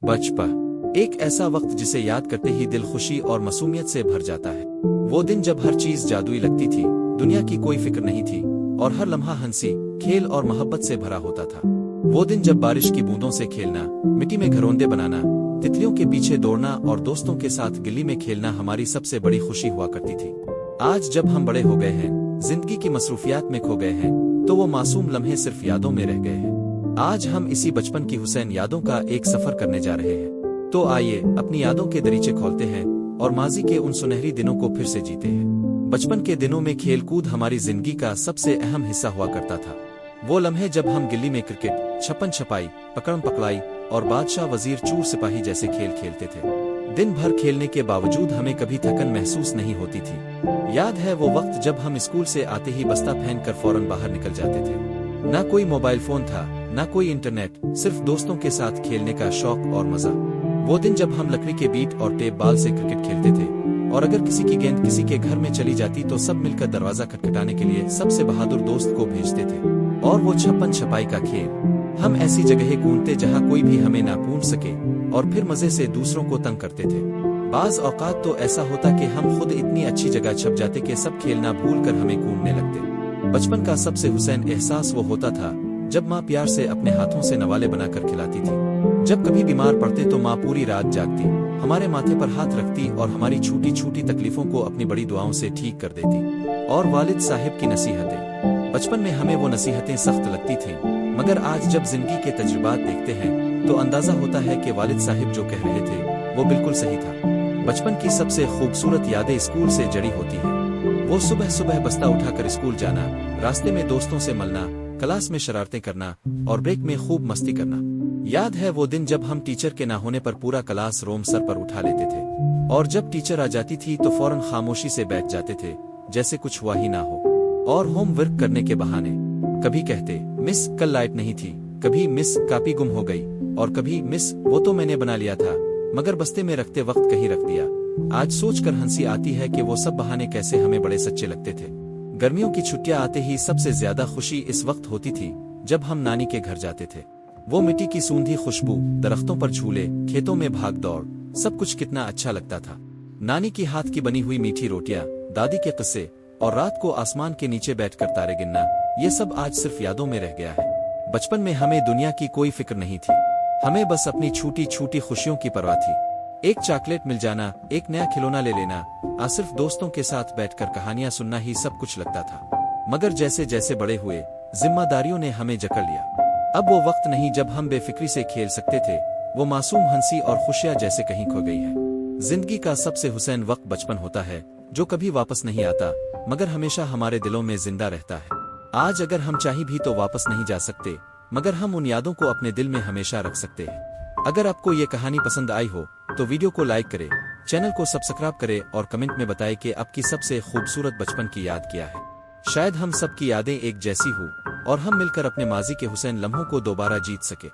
बचपन एक ऐसा वक्त जिसे याद करते ही दिल खुशी और मासूमियत से भर जाता है। वो दिन जब हर चीज जादुई लगती थी, दुनिया की कोई फिक्र नहीं थी और हर लम्हा हंसी, खेल और मोहब्बत से भरा होता था। वो दिन जब बारिश की बूंदों से खेलना, मिट्टी में घरौंदे बनाना, तितलियों के पीछे दौड़ना और दोस्तों के साथ गिल्ली में खेलना हमारी सबसे बड़ी खुशी हुआ करती थी। आज जब हम बड़े हो गए हैं, जिंदगी की मसरूफियात में खो गए हैं, तो वो मासूम लम्हे सिर्फ यादों में रह गए हैं। आज हम इसी बचपन की हुसैन यादों का एक सफर करने जा रहे हैं। तो आइए अपनी यादों के दरीचे खोलते हैं और माजी के उन सुनहरी दिनों को फिर से जीते हैं। बचपन के दिनों में खेल कूद हमारी जिंदगी का सबसे अहम हिस्सा हुआ करता था। वो लम्हे जब हम गिल्ली में क्रिकेट, छप्पन छपाई, पकड़म पकड़ाई और बादशाह वजीर चूर सिपाही जैसे खेल खेलते थे। दिन भर खेलने के बावजूद हमें कभी थकन महसूस नहीं होती थी। याद है वो वक्त जब हम स्कूल से आते ही बस्ता पहनकर फौरन बाहर निकल जाते थे। ना कोई मोबाइल फोन था, ना कोई इंटरनेट, सिर्फ दोस्तों के साथ खेलने का शौक और मजा। वो दिन जब हम लकड़ी के बीट और टेप बाल से क्रिकेट खेलते थे और अगर किसी की गेंद किसी के घर में चली जाती तो सब मिलकर दरवाजा खटखटाने के लिए सबसे बहादुर दोस्त को भेजते थे। और वो छप्पन छपाई का खेल, हम ऐसी जगह कूदते जहां कोई भी हमें ना पूछ सके और फिर मजे से दूसरों को तंग करते थे। बाज औकात तो ऐसा होता कि हम खुद इतनी अच्छी जगह छप जाते कि सब खेलना भूल कर हमें कूदने लगते। बचपन का सबसे हुसैन एहसास वो होता था जब माँ प्यार से अपने हाथों से नवाले बनाकर खिलाती थी। जब कभी बीमार पड़ते तो माँ पूरी रात जागती, हमारे माथे पर हाथ रखती और हमारी छोटी छोटी तकलीफों को अपनी बड़ी दुआओं से ठीक कर देती। और वालिद साहिब की नसीहतें, बचपन में हमें वो नसीहतें सख्त लगती थीं, मगर आज जब जिंदगी के तजुर्बात देखते हैं तो अंदाजा होता है कि वालिद साहिब जो कह रहे थे वो बिल्कुल सही था। बचपन की सबसे खूबसूरत यादें स्कूल से जड़ी होती हैं। वो सुबह सुबह बस्ता उठाकर स्कूल जाना, रास्ते में दोस्तों से मिलना, क्लास में शरारतें करना और ब्रेक में खूब मस्ती करना। याद है वो दिन जब हम टीचर के ना होने पर पूरा क्लास रूम सर पर उठा लेते थे और जब टीचर आ जाती थी तो फौरन खामोशी से बैठ जाते थे जैसे कुछ हुआ ही ना हो। और होमवर्क करने के बहाने कभी कहते मिस कल लाइट नहीं थी, कभी मिस कापी गुम हो गई और कभी मिस वो तो मैंने बना लिया था मगर बस्ते में रखते वक्त कहीं रख दिया। आज सोचकर हंसी आती है कि वो सब बहाने कैसे हमें बड़े सच्चे लगते थे। गर्मियों की छुट्टियां आते ही सबसे ज्यादा खुशी इस वक्त होती थी जब हम नानी के घर जाते थे। वो मिट्टी की सूंधी खुशबू, दरख्तों पर झूले, खेतों में भाग दौड़, सब कुछ कितना अच्छा लगता था। नानी की हाथ की बनी हुई मीठी रोटियां, दादी के किस्से और रात को आसमान के नीचे बैठकर तारे गिनना, ये सब आज सिर्फ यादों में रह गया है। बचपन में हमें दुनिया की कोई फिक्र नहीं थी, हमें बस अपनी छोटी छोटी खुशियों की परवाह थी। एक चॉकलेट मिल जाना, एक नया खिलौना ले लेना, सिर्फ दोस्तों के साथ बैठकर कहानियां सुनना ही सब कुछ लगता था। मगर जैसे जैसे बड़े हुए, जिम्मेदारियों ने हमें जकड़ लिया। अब वो वक्त नहीं जब हम बेफिक्री से खेल सकते थे, वो मासूम हंसी और खुशियां जैसे कहीं खो गई है। जिंदगी का सबसे हुसैन वक्त बचपन होता है जो कभी वापस नहीं आता मगर हमेशा हमारे दिलों में जिंदा रहता है। आज अगर हम चाहे भी तो वापस नहीं जा सकते मगर हम उन यादों को अपने दिल में हमेशा रख सकते हैं। अगर आपको ये कहानी पसंद आई हो तो वीडियो को लाइक करें, चैनल को सब्सक्राइब करें और कमेंट में बताएं कि आपकी सबसे खूबसूरत बचपन की याद क्या है। शायद हम सब की यादें एक जैसी हो और हम मिलकर अपने माजी के हुसैन लम्हों को दोबारा जीत सके।